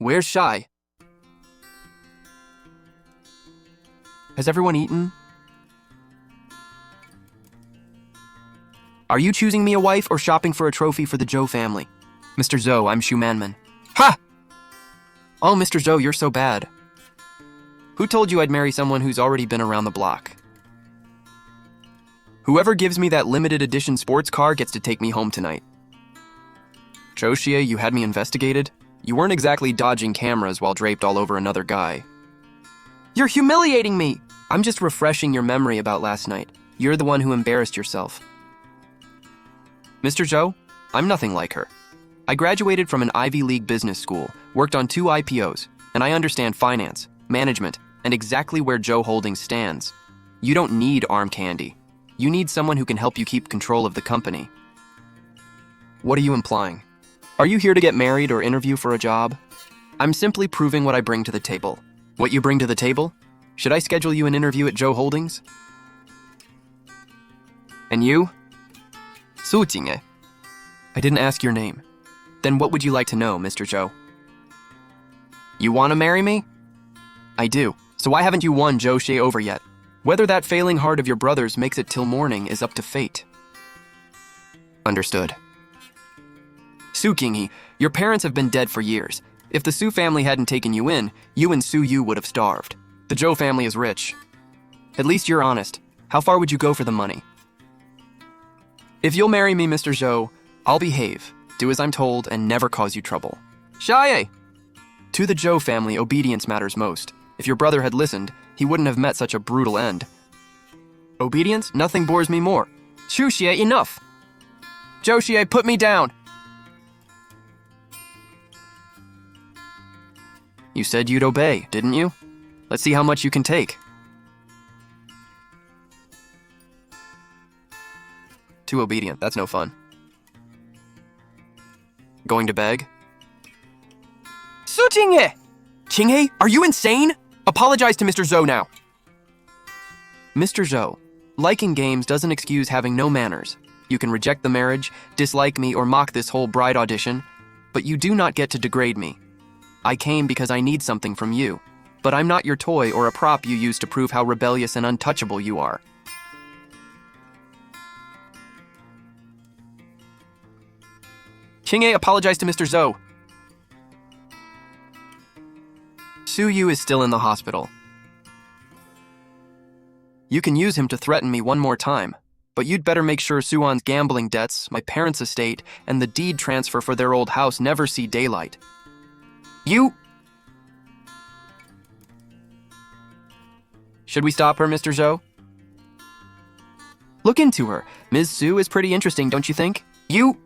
Where's Shy? Has everyone eaten? Are you choosing me a wife or shopping for a trophy for the Zhou family? Mr. Zhou, I'm Shu Manman. Ha! Oh, Mr. Zhou, you're so bad. Who told you I'd marry someone who's already been around the block? Whoever gives me that limited edition sports car gets to take me home tonight. Zhou Xie, you had me investigated? You weren't exactly dodging cameras while draped all over another guy. You're humiliating me! I'm just refreshing your memory about last night. You're the one who embarrassed yourself. Mr. Zhou, I'm nothing like her. I graduated from an Ivy League business school, worked on 2 IPOs, and I understand finance, management, and exactly where Zhou Holdings stands. You don't need arm candy. You need someone who can help you keep control of the company. What are you implying? Are you here to get married or interview for a job? I'm simply proving what I bring to the table. What you bring to the table? Should I schedule you an interview at Zhou Holdings? And you? Su Jingye. I didn't ask your name. Then what would you like to know, Mr. Zhou? You want to marry me? I do. So why haven't you won Zhou Xie over yet? Whether that failing heart of your brother's makes it till morning is up to fate. Understood. Su Qinghe, your parents have been dead for years. If the Su family hadn't taken you in, you and Su Yu would have starved. The Zhou family is rich. At least you're honest. How far would you go for the money? If you'll marry me, Mr. Zhou, I'll behave, do as I'm told, and never cause you trouble. Xie! To the Zhou family, obedience matters most. If your brother had listened, he wouldn't have met such a brutal end. Obedience? Nothing bores me more. Shu Xie, enough! Zhou Xie, put me down! You said you'd obey, didn't you? Let's see how much you can take. Too obedient, that's no fun. Going to beg? Su Qinghe! Qinghe, are you insane? Apologize to Mr. Zhou now. Mr. Zhou, liking games doesn't excuse having no manners. You can reject the marriage, dislike me, or mock this whole bride audition, but you do not get to degrade me. I came because I need something from you, but I'm not your toy or a prop you use to prove how rebellious and untouchable you are. Qinghe, apologize to Mr. Zhou. Su Yu is still in the hospital. You can use him to threaten me one more time, but you'd better make sure Suan's gambling debts, my parents' estate, and the deed transfer for their old house never see daylight. You... Should we stop her, Mr. Zhou? Look into her. Ms. Su is pretty interesting, don't you think? You...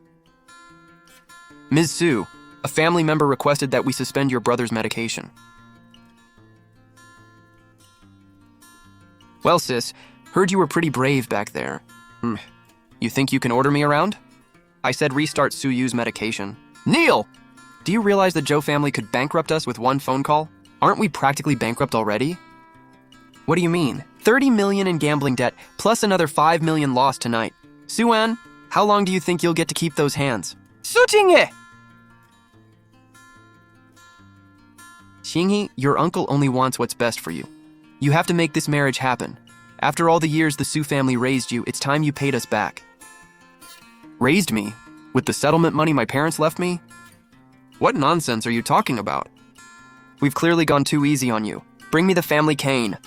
Ms. Su, a family member requested that we suspend your brother's medication. Well, sis, heard you were pretty brave back there. You think you can order me around? I said restart Su Yu's medication. Neil! Do you realize the Zhou family could bankrupt us with one phone call? Aren't we practically bankrupt already? What do you mean? 30 million in gambling debt, plus another 5 million lost tonight. Suan, how long do you think you'll get to keep those hands? Su Qinghe! Qinghe, your uncle only wants what's best for you. You have to make this marriage happen. After all the years the Su family raised you, it's time you paid us back. Raised me? With the settlement money my parents left me? What nonsense are you talking about? We've clearly gone too easy on you. Bring me the family cane.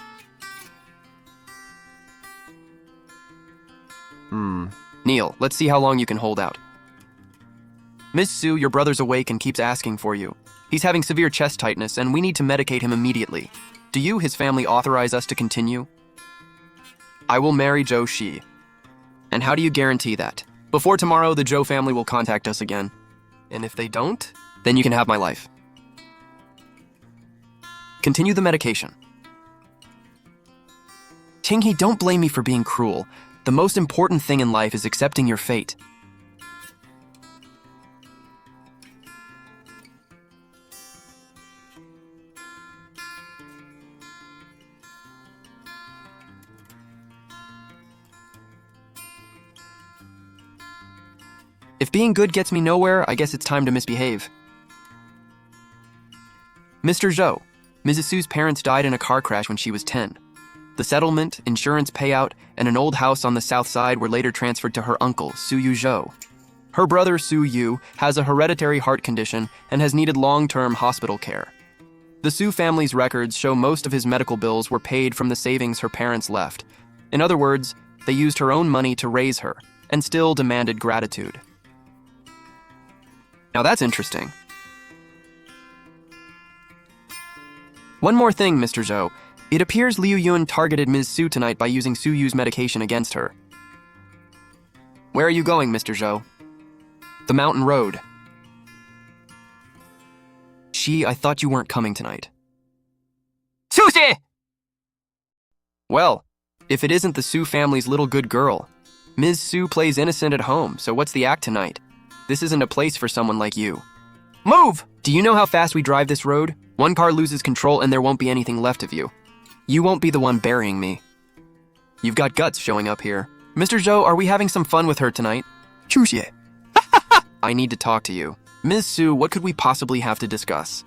Neil, let's see how long you can hold out. Miss Su, your brother's awake and keeps asking for you. He's having severe chest tightness and we need to medicate him immediately. Do you, his family, authorize us to continue? I will marry Zhou Xi. And how do you guarantee that? Before tomorrow, the Zhou family will contact us again. And if they don't, then you can have my life. Continue the medication. Qinghe, don't blame me for being cruel. The most important thing in life is accepting your fate. If being good gets me nowhere, I guess it's time to misbehave. Mr. Zhou, Mrs. Su's parents died in a car crash when she was 10. The settlement, insurance payout, and an old house on the south side were later transferred to her uncle, Su Yu Zhou. Her brother, Su Yu, has a hereditary heart condition and has needed long-term hospital care. The Su family's records show most of his medical bills were paid from the savings her parents left. In other words, they used her own money to raise her and still demanded gratitude. Now that's interesting. One more thing, Mr. Zhou. It appears Liu Yun targeted Ms. Su tonight by using Su Yu's medication against her. Where are you going, Mr. Zhou? The mountain road. I thought you weren't coming tonight. Sushi! Well, if it isn't the Su family's little good girl. Ms. Su plays innocent at home, so what's the act tonight? This isn't a place for someone like you. Move! Do you know how fast we drive this road? One car loses control and there won't be anything left of you. You won't be the one burying me. You've got guts showing up here. Mr. Zhou, are we having some fun with her tonight? Chuxie. I need to talk to you. Ms. Su, what could we possibly have to discuss?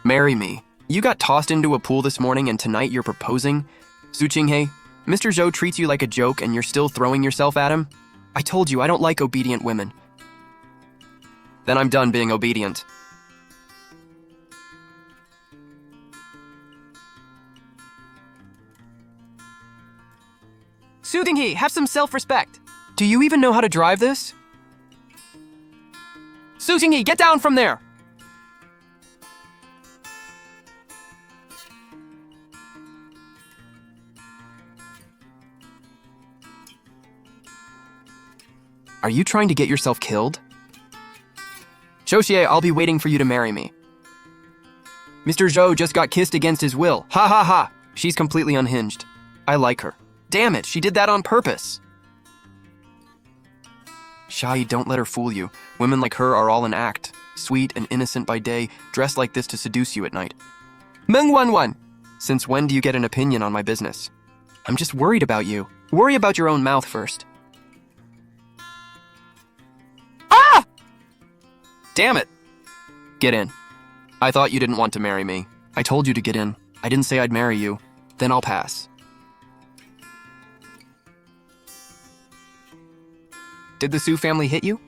Marry me. You got tossed into a pool this morning and tonight you're proposing? Su Qinghe, Mr. Zhou treats you like a joke and you're still throwing yourself at him? I told you I don't like obedient women. Then I'm done being obedient. Su Qinghe, have some self-respect. Do you even know how to drive this? Su Qinghe, get down from there! Are you trying to get yourself killed? Shoshie, I'll be waiting for you to marry me. Mr. Zhou just got kissed against his will. Ha ha ha! She's completely unhinged. I like her. Damn it, she did that on purpose. Shai, don't let her fool you. Women like her are all an act. Sweet and innocent by day, dressed like this to seduce you at night. Meng Wanwan! Since when do you get an opinion on my business? I'm just worried about you. Worry about your own mouth first. Ah! Damn it! Get in. I thought you didn't want to marry me. I told you to get in. I didn't say I'd marry you. Then I'll pass. Did the Su family hit you?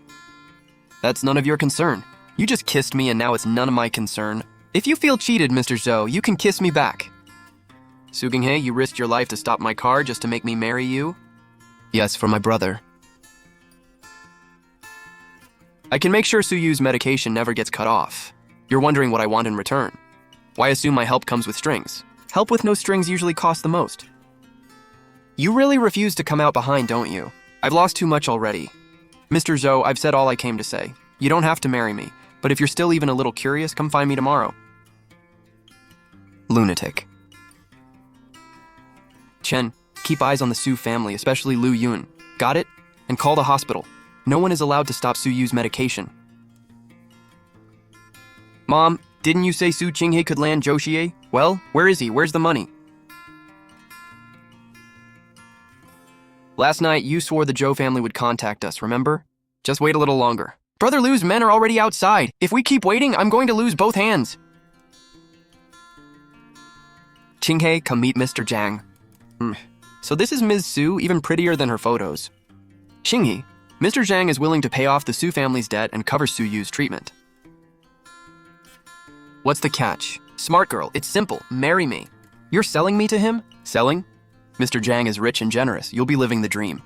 That's none of your concern. You just kissed me and now it's none of my concern. If you feel cheated, Mr. Zhou, you can kiss me back. Su Qinghe, you risked your life to stop my car just to make me marry you? Yes, for my brother. I can make sure Su Yu's medication never gets cut off. You're wondering what I want in return. Why assume my help comes with strings? Help with no strings usually costs the most. You really refuse to come out behind, don't you? I've lost too much already. Mr. Zhou, I've said all I came to say. You don't have to marry me, but if you're still even a little curious, come find me tomorrow. Lunatic. Chen, keep eyes on the Su family, especially Liu Yun. Got it? And call the hospital. No one is allowed to stop Su Yu's medication. Mom, didn't you say Su Qinghe could land Joshie? Well, where is he? Where's the money? Last night, you swore the Zhou family would contact us, remember? Just wait a little longer. Brother Liu's men are already outside. If we keep waiting, I'm going to lose both hands. Qinghe, come meet Mr. Zhang. So this is Ms. Su, even prettier than her photos. Qinghe, Mr. Zhang is willing to pay off the Su family's debt and cover Su Yu's treatment. What's the catch? Smart girl, it's simple. Marry me. You're selling me to him? Selling? Mr. Zhang is rich and generous. You'll be living the dream.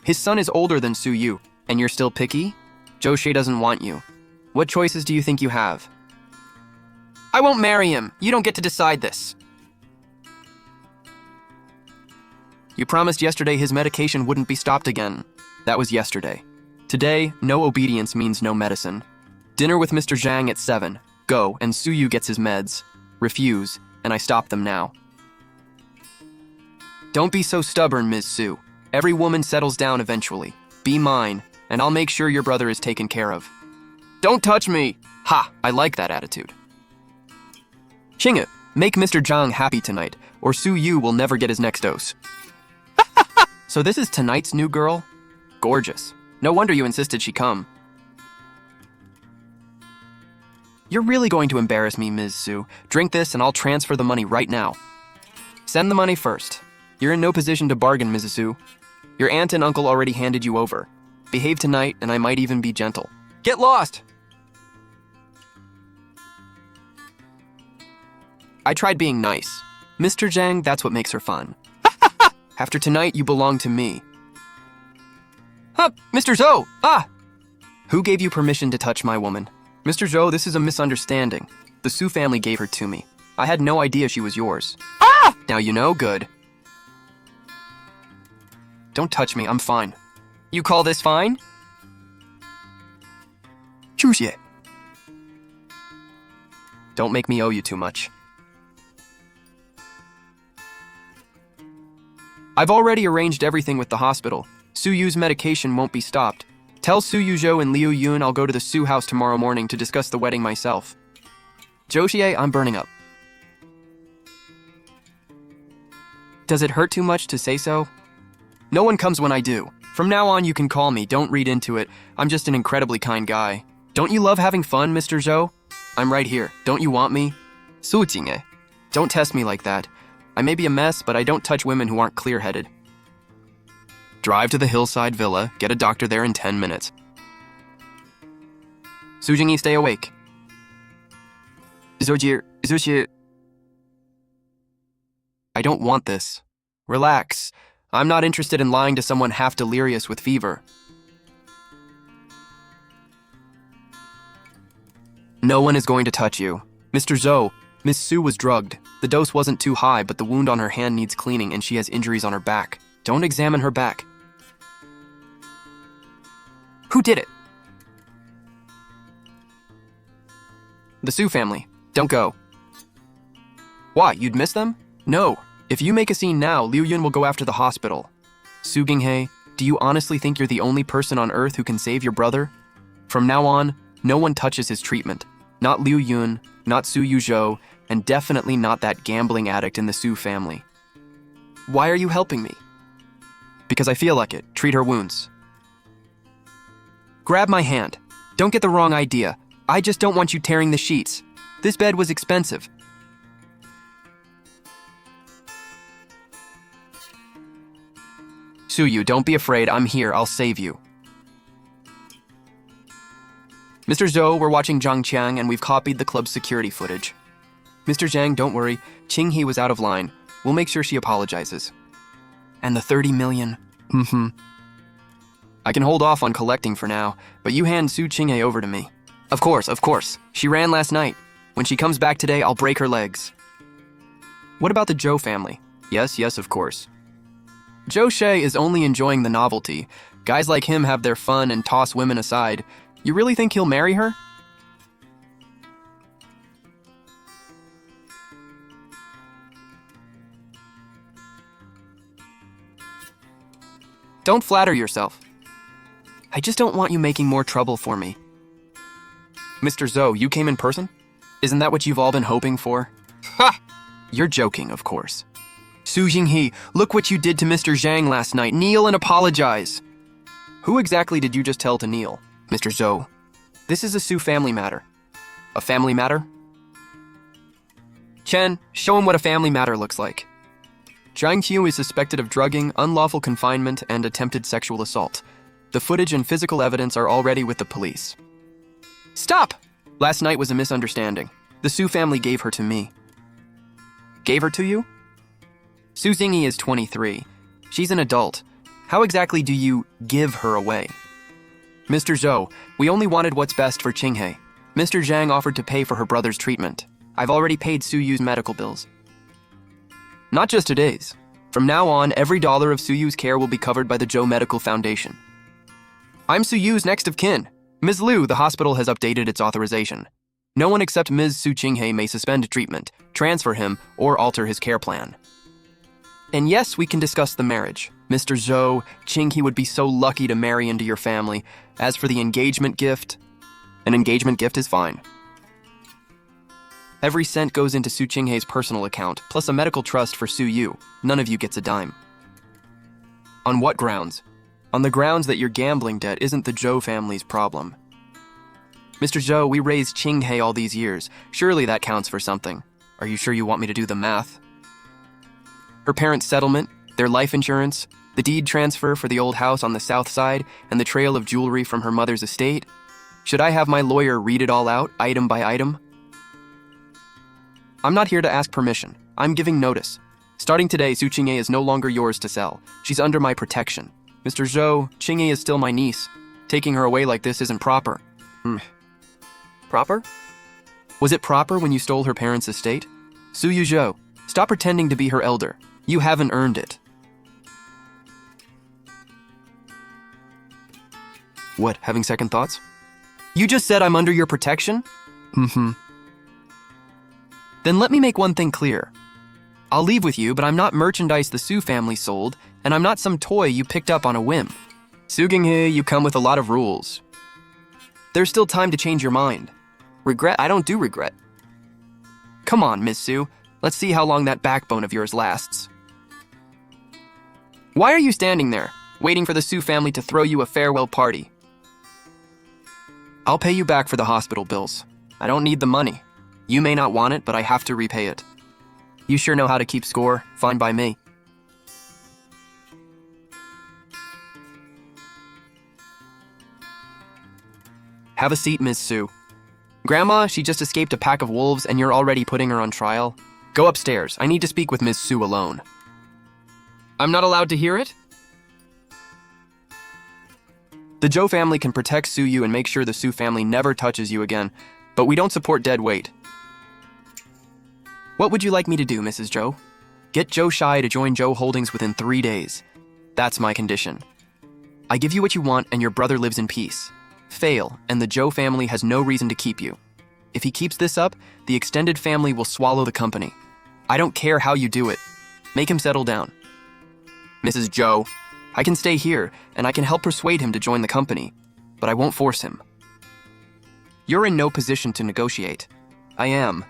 His son is older than Su Yu, and you're still picky? Joshie doesn't want you. What choices do you think you have? I won't marry him. You don't get to decide this. You promised yesterday his medication wouldn't be stopped again. That was yesterday. Today, no obedience means no medicine. Dinner with Mr. Zhang at 7. Go, and Su Yu gets his meds. Refuse, and I stop them now. Don't be so stubborn, Ms. Su. Every woman settles down eventually. Be mine, and I'll make sure your brother is taken care of. Don't touch me! Ha! I like that attitude. Qinghe, make Mr. Zhang happy tonight, or Su Yu will never get his next dose. So this is tonight's new girl? Gorgeous. No wonder you insisted she come. You're really going to embarrass me, Ms. Su. Drink this and I'll transfer the money right now. Send the money first. You're in no position to bargain, Mrs. Su. Your aunt and uncle already handed you over. Behave tonight and I might even be gentle. Get lost! I tried being nice. Mr. Zhang, that's what makes her fun. After tonight, you belong to me. Huh, Mr. Zhou! Ah! Who gave you permission to touch my woman? Mr. Zhou, this is a misunderstanding. The Su family gave her to me. I had no idea she was yours. Ah! Now you know, good. Don't touch me, I'm fine. You call this fine? Chuxie. Don't make me owe you too much. I've already arranged everything with the hospital. Su Yu's medication won't be stopped. Tell Su Yuzhou and Liu Yun I'll go to the Su house tomorrow morning to discuss the wedding myself. Zhou, I'm burning up. Does it hurt too much to say so? No one comes when I do. From now on, you can call me. Don't read into it. I'm just an incredibly kind guy. Don't you love having fun, Mr. Zhou? I'm right here. Don't you want me? Su Jingye. Don't test me like that. I may be a mess, but I don't touch women who aren't clear-headed. Drive to the hillside villa, get a doctor there in 10 minutes. Su Jingyi, stay awake. Zuxie. I don't want this. Relax. I'm not interested in lying to someone half delirious with fever. No one is going to touch you. Mr. Zhou, Miss Su was drugged. The dose wasn't too high, but the wound on her hand needs cleaning and she has injuries on her back. Don't examine her back. Who did it? The Su family. Don't go. Why, you'd miss them? No. If you make a scene now, Liu Yun will go after the hospital. Su Ginghe, do you honestly think you're the only person on Earth who can save your brother? From now on, no one touches his treatment. Not Liu Yun, not Su Yuzhou, and definitely not that gambling addict in the Su family. Why are you helping me? Because I feel like it. Treat her wounds. Grab my hand. Don't get the wrong idea. I just don't want you tearing the sheets. This bed was expensive. Su Yu, don't be afraid. I'm here. I'll save you. Mr. Zhou, we're watching Zhang Qiang and we've copied the club's security footage. Mr. Zhang, don't worry. Qing He was out of line. We'll make sure she apologizes. And the 30 million. I can hold off on collecting for now, but you hand Su Qinghe over to me. Of course. She ran last night. When she comes back today, I'll break her legs. What about the Zhou family? Yes, of course. Zhou She is only enjoying the novelty. Guys like him have their fun and toss women aside. You really think he'll marry her? Don't flatter yourself. I just don't want you making more trouble for me. Mr. Zhou, you came in person? Isn't that what you've all been hoping for? Ha! You're joking, of course. Su Jinghe, look what you did to Mr. Zhang last night. Kneel and apologize. Who exactly did you just tell to kneel? Mr. Zhou, this is a Su family matter. A family matter? Chen, show him what a family matter looks like. Zhang Qiu is suspected of drugging, unlawful confinement, and attempted sexual assault. The footage and physical evidence are already with the police. Stop! Last night was a misunderstanding. The Su family gave her to me. Gave her to you? Su Jingyi is 23. She's an adult. How exactly do you give her away? Mr. Zhou, we only wanted what's best for Qinghe. Mr. Zhang offered to pay for her brother's treatment. I've already paid Su Yu's medical bills. Not just today's. From now on, every dollar of Su Yu's care will be covered by the Zhou Medical Foundation. I'm Su Yu's next of kin. Ms. Liu, the hospital has updated its authorization. No one except Ms. Su Qinghe may suspend treatment, transfer him, or alter his care plan. And yes, we can discuss the marriage. Mr. Zhou, Qinghe would be so lucky to marry into your family. As for the engagement gift, an engagement gift is fine. Every cent goes into Su Qinghe's personal account, plus a medical trust for Su Yu. None of you gets a dime. On what grounds? On the grounds that your gambling debt isn't the Zhou family's problem. Mr. Zhou, we raised Qinghe all these years. Surely that counts for something. Are you sure you want me to do the math? Her parents' settlement, their life insurance, the deed transfer for the old house on the south side, and the trail of jewelry from her mother's estate. Should I have my lawyer read it all out, item by item? I'm not here to ask permission. I'm giving notice. Starting today, Su Qinghe is no longer yours to sell. She's under my protection. Mr. Zhou, Qinghe is still my niece. Taking her away like this isn't proper. Proper? Was it proper when you stole her parents' estate? Su Yuzhou, stop pretending to be her elder. You haven't earned it. What, having second thoughts? You just said I'm under your protection? Then let me make one thing clear. I'll leave with you, but I'm not merchandise the Su family sold, and I'm not some toy you picked up on a whim. Su Qinghe, you come with a lot of rules. There's still time to change your mind. Regret? I don't do regret. Come on, Miss Su. Let's see how long that backbone of yours lasts. Why are you standing there, waiting for the Su family to throw you a farewell party? I'll pay you back for the hospital bills. I don't need the money. You may not want it, but I have to repay it. You sure know how to keep score. Fine by me. Have a seat, Miss Su. Grandma, she just escaped a pack of wolves and you're already putting her on trial? Go upstairs. I need to speak with Miss Su alone. I'm not allowed to hear it? The Zhou family can protect Su Yu and make sure the Su family never touches you again, but we don't support dead weight. What would you like me to do, Mrs. Zhou? Get Zhou Shai to join Zhou Holdings within 3 days. That's my condition. I give you what you want and your brother lives in peace. Fail, and the Zhou family has no reason to keep you. If he keeps this up, the extended family will swallow the company. I don't care how you do it. Make him settle down. Mrs. Zhou, I can stay here, and I can help persuade him to join the company, but I won't force him. You're in no position to negotiate. I am.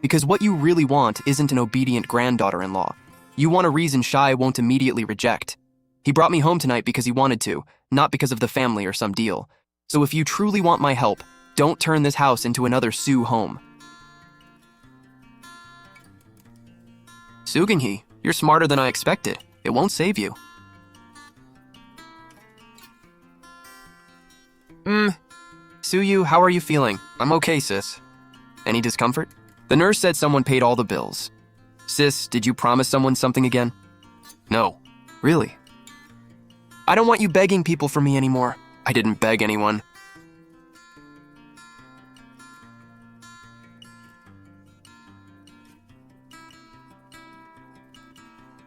Because what you really want isn't an obedient granddaughter-in-law. You want a reason Shai won't immediately reject. He brought me home tonight because he wanted to, not because of the family or some deal. So if you truly want my help, don't turn this house into another Su home. Su Qinghe, you're smarter than I expected. It won't save you. Su Yu, how are you feeling? I'm okay, sis. Any discomfort? The nurse said someone paid all the bills. Sis, did you promise someone something again? No. Really? I don't want you begging people for me anymore. I didn't beg anyone.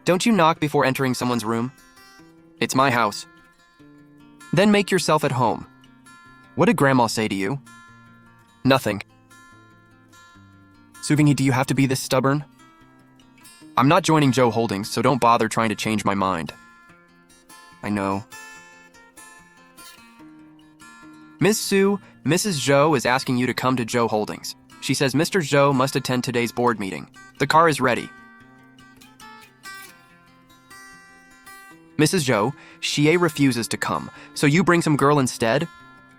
Don't you knock before entering someone's room? It's my house. Then make yourself at home. What did Grandma say to you? Nothing. Su Qinghe, do you have to be this stubborn? I'm not joining Zhou Holdings, so don't bother trying to change my mind. I know. Miss Su, Mrs. Zhou is asking you to come to Zhou Holdings. She says Mr. Zhou must attend today's board meeting. The car is ready. Mrs. Zhou, Xie refuses to come, so you bring some girl instead?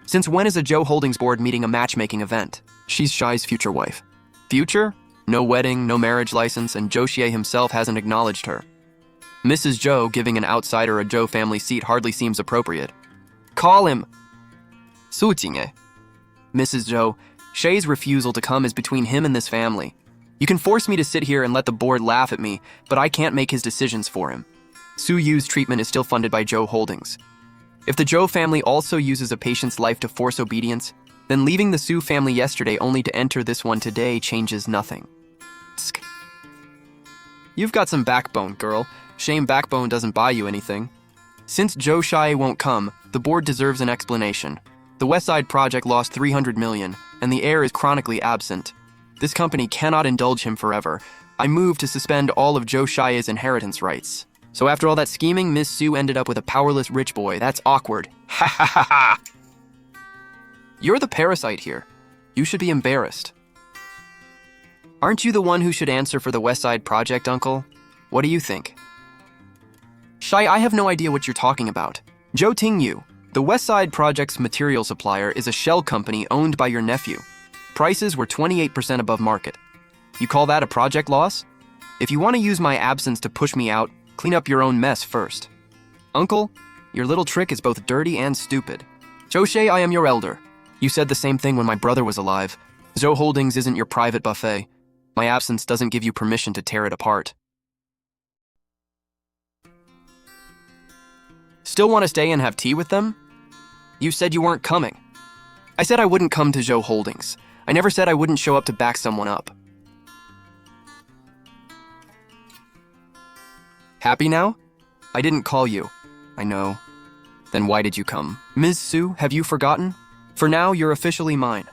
Since when is a Zhou Holdings board meeting a matchmaking event? She's Shai's future wife. Future? No wedding, no marriage license, and Zhou Xie himself hasn't acknowledged her. Mrs. Zhou giving an outsider a Zhou family seat hardly seems appropriate. Call him. Su Qinghe. Mrs. Zhou, Shai's refusal to come is between him and this family. You can force me to sit here and let the board laugh at me, but I can't make his decisions for him. Su Yu's treatment is still funded by Zhou Holdings. If the Zhou family also uses a patient's life to force obedience, then leaving the Su family yesterday only to enter this one today changes nothing. Tsk. You've got some backbone, girl. Shame backbone doesn't buy you anything. Since Zhou Shai won't come, the board deserves an explanation. The West Side project lost $300 million, and the heir is chronically absent. This company cannot indulge him forever. I move to suspend all of Zhou Shai's inheritance rights. So after all that scheming, Miss Su ended up with a powerless rich boy. That's awkward. Ha ha ha ha! You're the parasite here. You should be embarrassed. Aren't you the one who should answer for the West Side project, Uncle? What do you think? Shai, I have no idea what you're talking about. Zhou Tingyu, The West Side Project's material supplier is a shell company owned by your nephew. Prices were 28% above market. You call that a project loss? If you want to use my absence to push me out, clean up your own mess first. Uncle, your little trick is both dirty and stupid. Joshi, I am your elder. You said the same thing when my brother was alive. Zhou Holdings isn't your private buffet. My absence doesn't give you permission to tear it apart. Still want to stay and have tea with them? You said you weren't coming. I said I wouldn't come to Zhou Holdings. I never said I wouldn't show up to back someone up. Happy now? I didn't call you. I know. Then why did you come? Ms. Su, have you forgotten? For now, you're officially mine.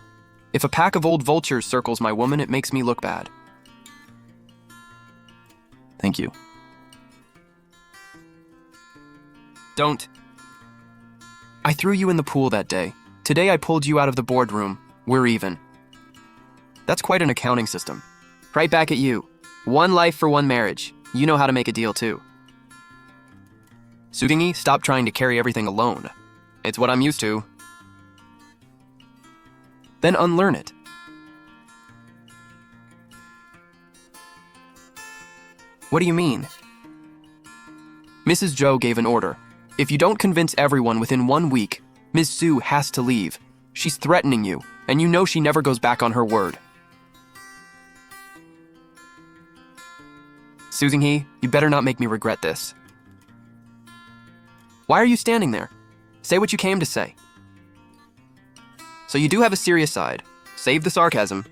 If a pack of old vultures circles my woman, it makes me look bad. Thank you. Don't. I threw you in the pool that day. Today I pulled you out of the boardroom. We're even. That's quite an accounting system. Right back at you. One life for one marriage. You know how to make a deal too. Sudingi, stop trying to carry everything alone. It's what I'm used to. Then unlearn it. What do you mean? Mrs. Zhou gave an order. If you don't convince everyone within 1 week, Ms. Su has to leave. She's threatening you, and you know she never goes back on her word. Suzing-hee, you better not make me regret this. Why are you standing there? Say what you came to say. So you do have a serious side. Save the sarcasm.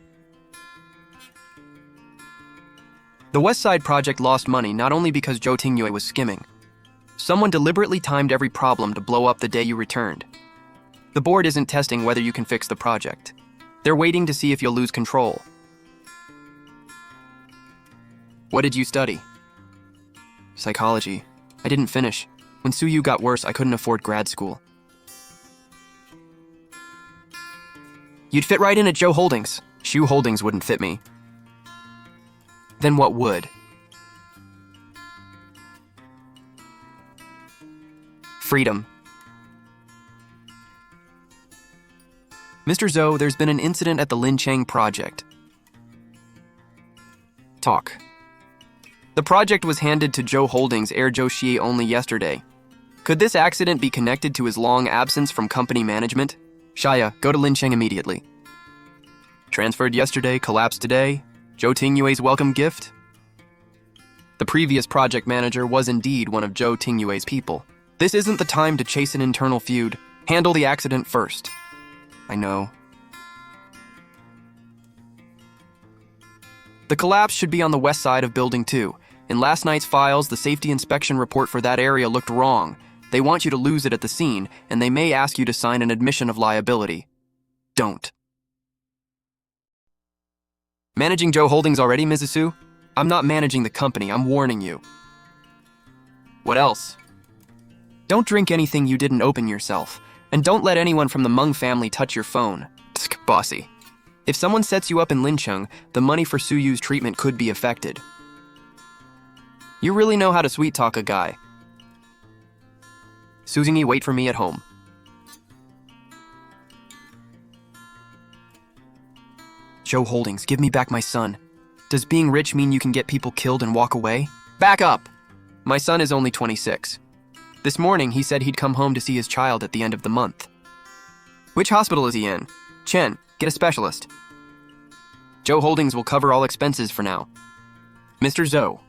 The West Side Project lost money not only because Zhou Tingyue was skimming. Someone deliberately timed every problem to blow up the day you returned. The board isn't testing whether you can fix the project. They're waiting to see if you'll lose control. What did you study? Psychology. I didn't finish. When Suyu got worse, I couldn't afford grad school. You'd fit right in at Zhou Holdings. Zhou Holdings wouldn't fit me. Then what would? Freedom. Mr. Zhou, there's been an incident at the Lincheng project. Talk. The project was handed to Zhou Holdings Air Joshi only yesterday. Could this accident be connected to his long absence from company management? Shaya, go to Lincheng immediately. Transferred yesterday, collapsed today. Zhou Tingyue's welcome gift? The previous project manager was indeed one of Zhou Tingyue's people. This isn't the time to chase an internal feud. Handle the accident first. I know. The collapse should be on the west side of Building 2. In last night's files, the safety inspection report for that area looked wrong. They want you to lose it at the scene, and they may ask you to sign an admission of liability. Don't. Managing Zhou Holdings already, Mrs. Su? I'm not managing the company, I'm warning you. What else? Don't drink anything you didn't open yourself, and don't let anyone from the Meng family touch your phone. Tsk, bossy. If someone sets you up in Lincheng, the money for Suyu's treatment could be affected. You really know how to sweet-talk a guy. Suzingi, wait for me at home. Zhou Holdings, give me back my son. Does being rich mean you can get people killed and walk away? Back up! My son is only 26. This morning, he said he'd come home to see his child at the end of the month. Which hospital is he in? Chen, get a specialist. Zhou Holdings will cover all expenses for now. Mr. Zhou,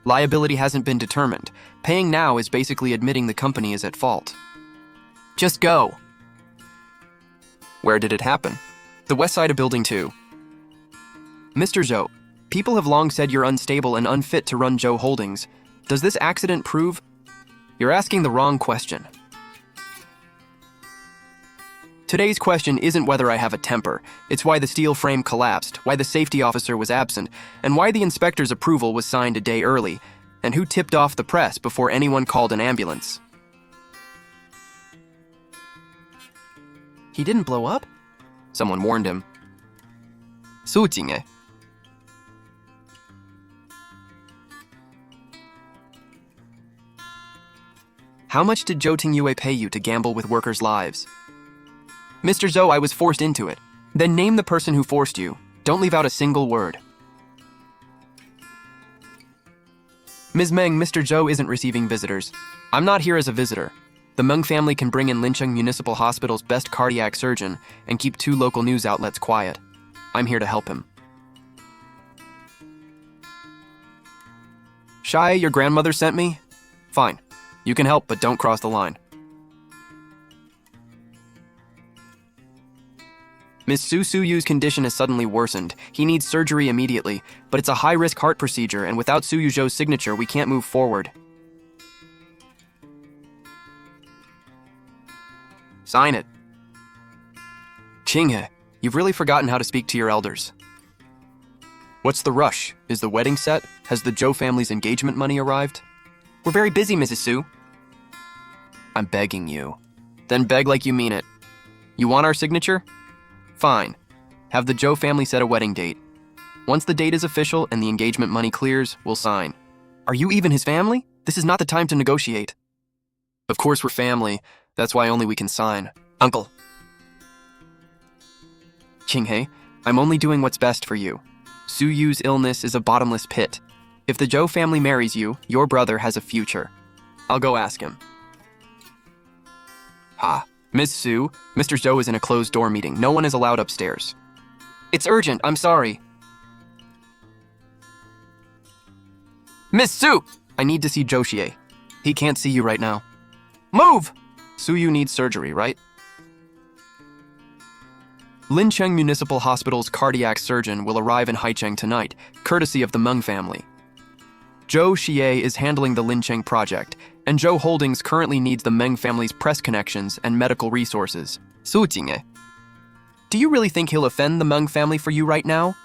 liability hasn't been determined. Paying now is basically admitting the company is at fault. Just go. Where did it happen? The west side of Building 2. Mr. Zhou, people have long said you're unstable and unfit to run Zhou Holdings. Does this accident prove? You're asking the wrong question. Today's question isn't whether I have a temper. It's why the steel frame collapsed, why the safety officer was absent, and why the inspector's approval was signed a day early, and who tipped off the press before anyone called an ambulance. He didn't blow up? Someone warned him. Sujinge. How much did Zhou Tingyue pay you to gamble with workers' lives? Mr. Zhou, I was forced into it. Then name the person who forced you. Don't leave out a single word. Ms. Meng, Mr. Zhou isn't receiving visitors. I'm not here as a visitor. The Meng family can bring in Lincheng Municipal Hospital's best cardiac surgeon and keep 2 local news outlets quiet. I'm here to help him. Shai, your grandmother sent me? Fine. You can help, but don't cross the line. Miss Su Suyu's condition has suddenly worsened. He needs surgery immediately, but it's a high-risk heart procedure, and without Su Yuzhou's signature, we can't move forward. Sign it. Qinghe, you've really forgotten how to speak to your elders. What's the rush? Is the wedding set? Has the Zhou family's engagement money arrived? We're very busy, Mrs. Su. I'm begging you. Then beg like you mean it. You want our signature? Fine. Have the Zhou family set a wedding date. Once the date is official and the engagement money clears, we'll sign. Are you even his family? This is not the time to negotiate. Of course we're family. That's why only we can sign. Uncle. Qinghe, I'm only doing what's best for you. Su Yu's illness is a bottomless pit. If the Zhou family marries you, your brother has a future. I'll go ask him. Ha. Miss Su, Mr. Zhou is in a closed-door meeting. No one is allowed upstairs. It's urgent, I'm sorry. Miss Su! I need to see Zhou Xie. He can't see you right now. Move! Su Yu needs surgery, right? Lincheng Municipal Hospital's cardiac surgeon will arrive in Haicheng tonight, courtesy of the Meng family. Zhou Xie is handling the Lincheng project, and Zhou Holdings currently needs the Meng family's press connections and medical resources. Su Jinghe, do you really think he'll offend the Meng family for you right now?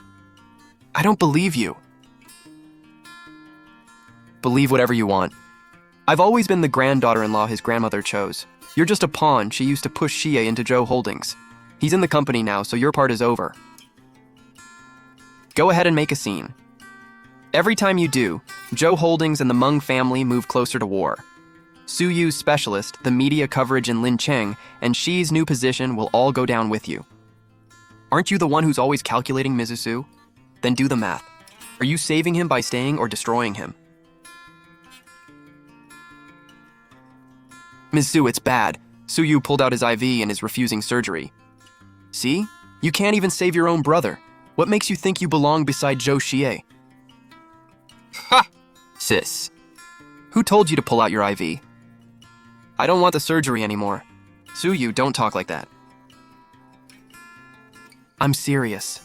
I don't believe you. Believe whatever you want. I've always been the granddaughter-in-law his grandmother chose. You're just a pawn she used to push Xie into Zhou Holdings. He's in the company now, so your part is over. Go ahead and make a scene. Every time you do, Zhou Holdings and the Meng family move closer to war. Su Yu's specialist, the media coverage in Lincheng, and Xi's new position will all go down with you. Aren't you the one who's always calculating, Mrs. Su? Then do the math. Are you saving him by staying or destroying him? Ms. Su, it's bad. Su Yu pulled out his IV and is refusing surgery. See? You can't even save your own brother. What makes you think you belong beside Zhou Xie? Ha! Sis. Who told you to pull out your IV? I don't want the surgery anymore. Su Yu, don't talk like that. I'm serious.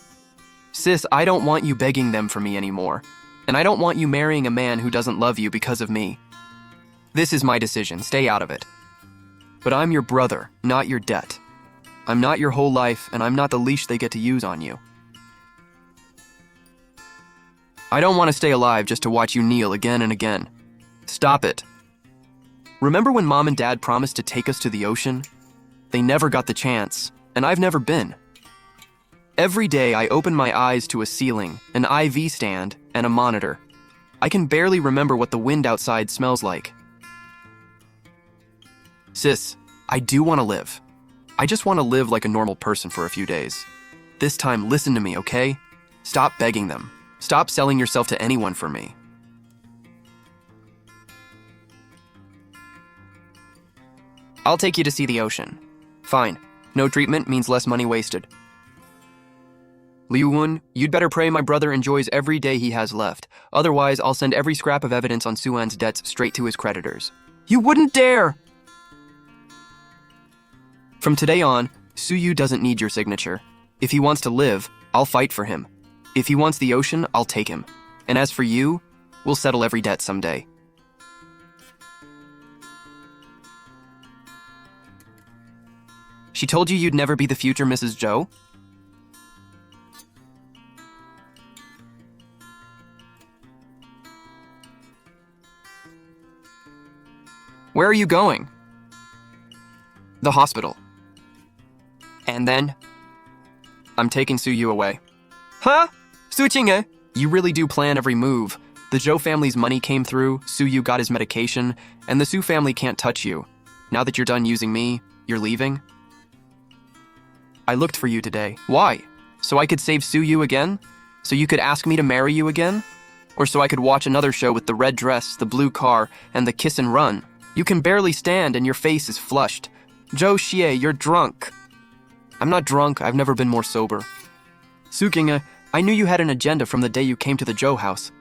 Sis, I don't want you begging them for me anymore. And I don't want you marrying a man who doesn't love you because of me. This is my decision. Stay out of it. But I'm your brother, not your debt. I'm not your whole life, and I'm not the leash they get to use on you. I don't want to stay alive just to watch you kneel again and again. Stop it. Remember when Mom and Dad promised to take us to the ocean? They never got the chance, and I've never been. Every day I open my eyes to a ceiling, an IV stand, and a monitor. I can barely remember what the wind outside smells like. Sis, I do want to live. I just want to live like a normal person for a few days. This time, listen to me, okay? Stop begging them. Stop selling yourself to anyone for me. I'll take you to see the ocean. Fine. No treatment means less money wasted. Liu Wen, you'd better pray my brother enjoys every day he has left. Otherwise, I'll send every scrap of evidence on Suan's debts straight to his creditors. You wouldn't dare! From today on, Su Yu doesn't need your signature. If he wants to live, I'll fight for him. If he wants the ocean, I'll take him. And as for you, we'll settle every debt someday. She told you you'd never be the future Mrs. Zhou? Where are you going? The hospital. And then? I'm taking Su Yu away. Huh? Su Qinghe, you really do plan every move. The The Zhou family's money came through, Suyu got his medication, and the Su family can't touch you. Now that you're done using me, you're leaving? I looked for you today. Why? So I could save Suyu again? So you could ask me to marry you again? Or so I could watch another show with the red dress, the blue car, and the kiss and run? You can barely stand and your face is flushed. Zhou Xie, you're drunk. I'm not drunk, I've never been more sober. Su Qing'e, I knew you had an agenda from the day you came to the Zhou house.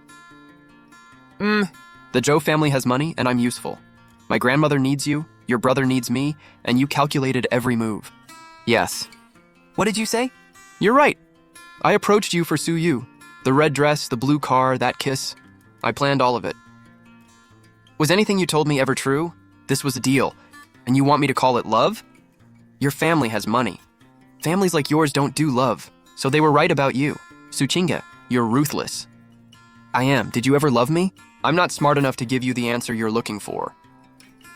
The Zhou family has money and I'm useful. My grandmother needs you, your brother needs me, and you calculated every move. Yes. What did you say? You're right. I approached you for Suyu. The red dress, the blue car, that kiss. I planned all of it. Was anything you told me ever true? This was a deal. And you want me to call it love? Your family has money. Families like yours don't do love, so they were right about you. Su Qing'e, you're ruthless. I am. Did you ever love me? I'm not smart enough to give you the answer you're looking for.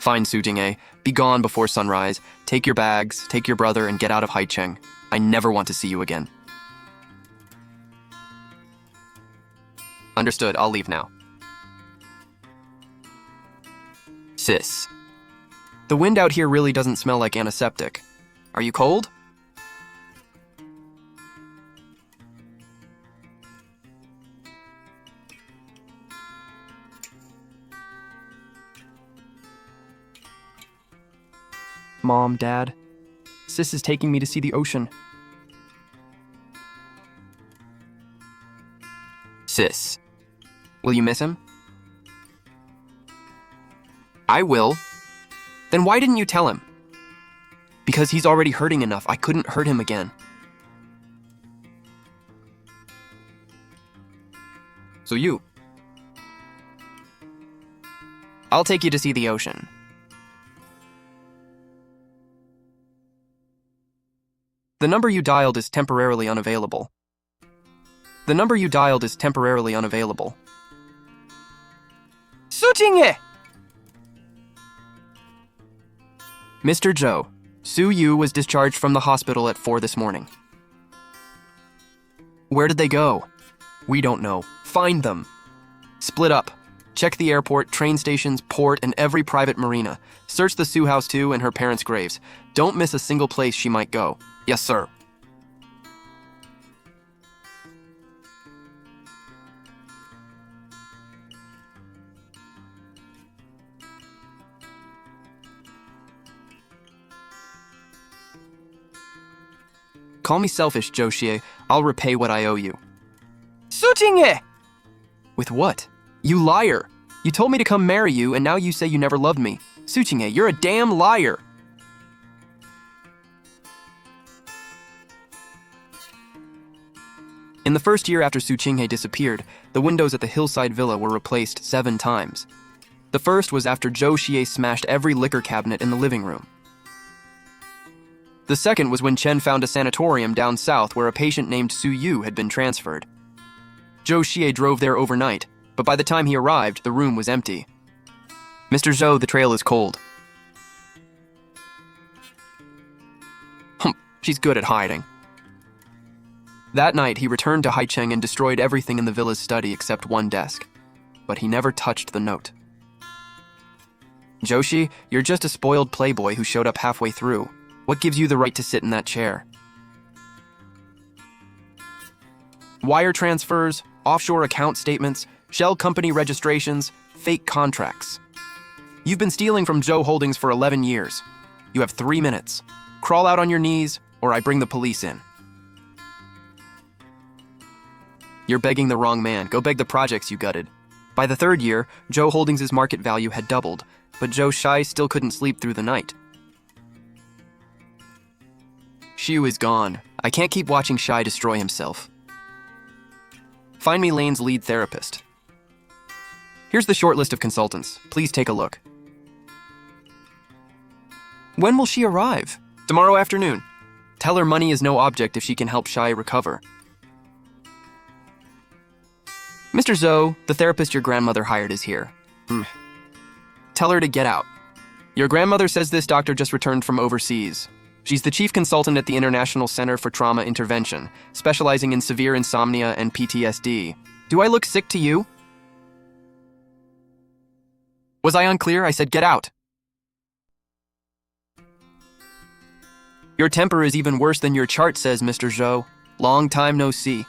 Fine, Su Qing'e. Be gone before sunrise. Take your bags, take your brother, and get out of Haicheng. I never want to see you again. Understood. I'll leave now. Sis. The wind out here really doesn't smell like antiseptic. Are you cold? Mom, Dad, Sis is taking me to see the ocean. Sis, will you miss him? I will. Then why didn't you tell him? Because he's already hurting enough. I couldn't hurt him again. So you. I'll take you to see the ocean. The number you dialed is temporarily unavailable. The number you dialed is temporarily unavailable. Su Qing'e! Mr. Zhou, Su Yu was discharged from the hospital at 4 this morning. Where did they go? We don't know. Find them. Split up. Check the airport, train stations, port, and every private marina. Search the Su house too and her parents' graves. Don't miss a single place she might go. Yes, sir. Call me selfish, Zhou Xie. I'll repay what I owe you. Su Qing'e! With what? You liar! You told me to come marry you, and now you say you never loved me. Su Qing'e, you're a damn liar! In the first year after Su Qing'e disappeared, the windows at the hillside villa were replaced 7 times. The first was after Zhou Xie smashed every liquor cabinet in the living room. The second was when Chen found a sanatorium down south where a patient named Su Yu had been transferred. Zhou Xie drove there overnight, but by the time he arrived, the room was empty. Mr. Zhou, the trail is cold. She's good at hiding. That night, he returned to Haicheng and destroyed everything in the villa's study except one desk. But he never touched the note. Joshi, you're just a spoiled playboy who showed up halfway through. What gives you the right to sit in that chair? Wire transfers, offshore account statements, shell company registrations, fake contracts. You've been stealing from Zhou Holdings for 11 years. You have 3 minutes. Crawl out on your knees, or I bring the police in. You're begging the wrong man. Go beg the projects you gutted. By the 3rd year, Zhou Holdings' market value had doubled, but Zhou Shai still couldn't sleep through the night. Xiu is gone. I can't keep watching Shai destroy himself. Find me Lane's lead therapist. Here's the short list of consultants. Please take a look. When will she arrive? Tomorrow afternoon. Tell her money is no object if she can help Shai recover. Mr. Zhou, the therapist your grandmother hired is here. Tell her to get out. Your grandmother says this doctor just returned from overseas. She's the chief consultant at the International Center for Trauma Intervention, specializing in severe insomnia and PTSD. Do I look sick to you? Was I unclear? I said get out. Your temper is even worse than your chart says, Mr. Zhou. Long time no see.